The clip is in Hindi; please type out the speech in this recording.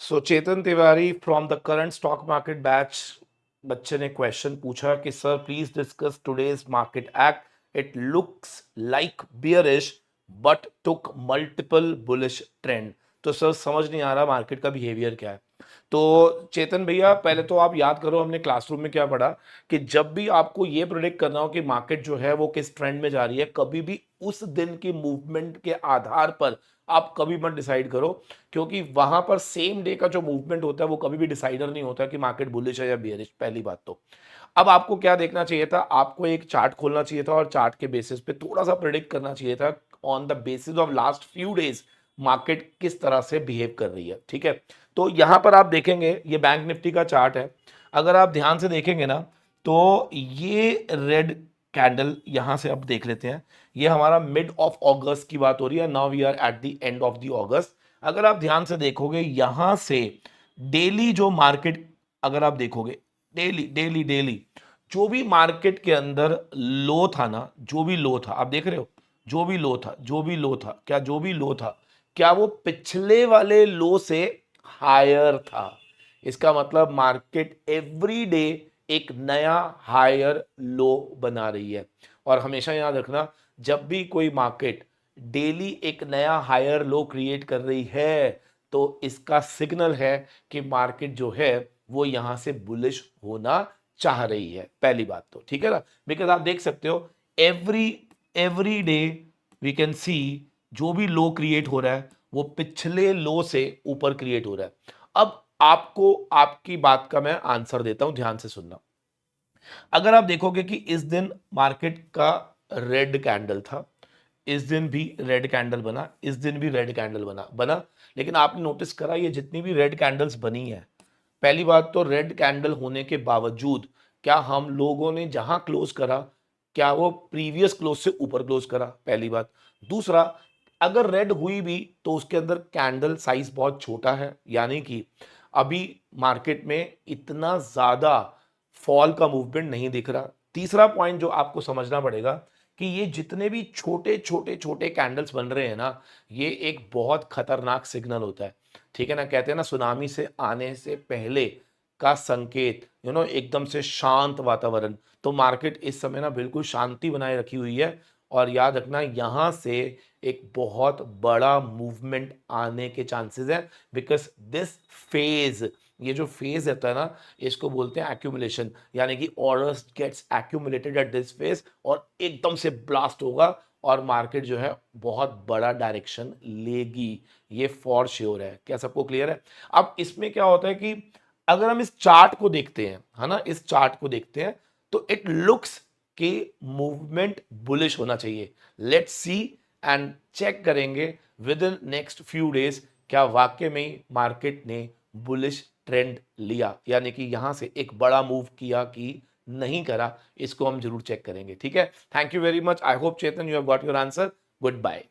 So Chetan Tiwari from the current stock market batch, बच्चे ने क्वेश्चन पूछा कि sir please discuss today's market act, it looks like bearish but took multiple bullish trend. तो सर समझ नहीं आ रहा मार्केट का बिहेवियर क्या है। तो चेतन भैया, पहले तो आप याद करो हमने क्लासरूम में क्या पढ़ा कि जब भी आपको ये प्रोडिक्ट करना हो कि मार्केट जो है वो किस ट्रेंड में जा रही है, कभी भी उस दिन की मूवमेंट के आधार पर आप कभी मत डिसाइड करो, क्योंकि वहां पर सेम डे का जो मूवमेंट होता है वो कभी भी डिसाइडर नहीं होता कि मार्केट बुलिश है या बियरिश। पहली बात तो अब आपको क्या देखना चाहिए था, आपको एक चार्ट खोलना चाहिए था और चार्ट के बेसिस पे थोड़ा सा प्रिडिक्ट करना चाहिए था on the basis of last few days market किस तरह से बिहेव कर रही है। ठीक है, तो यहां पर आप देखेंगे ये बैंक निफ्टी का चार्ट है। अगर आप ध्यान से देखेंगे ना, तो ये रेड कैंडल यहां से अब देख लेते हैं, ये हमारा मिड ऑफ अगस्त की बात हो रही है। Now we are at the end of the August. अगर आप ध्यान से देखोगे यहां से डेली जो मार्केट, अगर आप देखोगे डेली डेली डेली जो भी मार्केट के अंदर लो था ना, जो भी लो था आप देख रहे हो, जो भी लो था, जो भी लो था, क्या जो भी लो था, क्या वो पिछले वाले लो से हायर था। इसका मतलब मार्केट एवरी डे एक नया हायर लो बना रही है। और हमेशा याद रखना, जब भी कोई मार्केट डेली एक नया हायर लो क्रिएट कर रही है तो इसका सिग्नल है कि मार्केट जो है वो यहां से बुलिश होना चाह रही है। पहली बात तो ठीक है ना, बिकॉज आप देख सकते हो every every day we can see जो भी लो क्रिएट हो रहा है वो पिछले लो से ऊपर क्रिएट हो रहा है। अब आपको आपकी बात का मैं आंसर देता हूं, ध्यान से सुनना। अगर आप देखोगे कि इस दिन मार्केट का रेड कैंडल था, इस दिन भी रेड कैंडल बना, इस दिन भी रेड कैंडल बना बना, लेकिन आपने नोटिस करा ये जितनी भी रेड कैंडल्स बनी है, पहली बात तो रेड कैंडल होने के बावजूद क्या हम लोगों ने जहां क्लोज करा, क्या वो प्रीवियस क्लोज से ऊपर क्लोज करा, पहली बात। दूसरा, अगर रेड हुई भी तो उसके अंदर कैंडल साइज बहुत छोटा है, यानी कि अभी मार्केट में इतना ज्यादा फॉल का मूवमेंट नहीं दिख रहा। तीसरा पॉइंट जो आपको समझना पड़ेगा कि ये जितने भी छोटे छोटे छोटे कैंडल्स बन रहे हैं ना, ये एक बहुत खतरनाक सिग्नल होता है। ठीक है ना, कहते हैं ना सुनामी से आने से पहले का संकेत, एकदम से शांत वातावरण। तो मार्केट इस समय ना बिल्कुल शांति बनाए रखी हुई है। और याद रखना यहां से एक बहुत बड़ा मूवमेंट आने के चांसेस है, बिकॉज दिस फेज, ये जो फेज रहता है ना, इसको बोलते हैं एक्यूमुलेशन, यानी कि orders gets accumulated at this phase और एकदम से ब्लास्ट होगा और मार्केट जो है बहुत बड़ा डायरेक्शन लेगी। ये फॉर श्योर है। क्या सबको क्लियर है? अब इसमें क्या होता है कि अगर हम इस चार्ट को देखते हैं, है ना, इस चार्ट को देखते हैं तो इट लुक्स कि मूवमेंट बुलिश होना चाहिए। लेट्स सी एंड चेक करेंगे with in next few days क्या वाकई में मार्केट ने बुलिश ट्रेंड लिया, यानी कि यहां से एक बड़ा मूव किया कि नहीं करा। इसको हम जरूर चेक करेंगे। ठीक है, thank you very much. I hope Chetan you have got your answer. Good bye.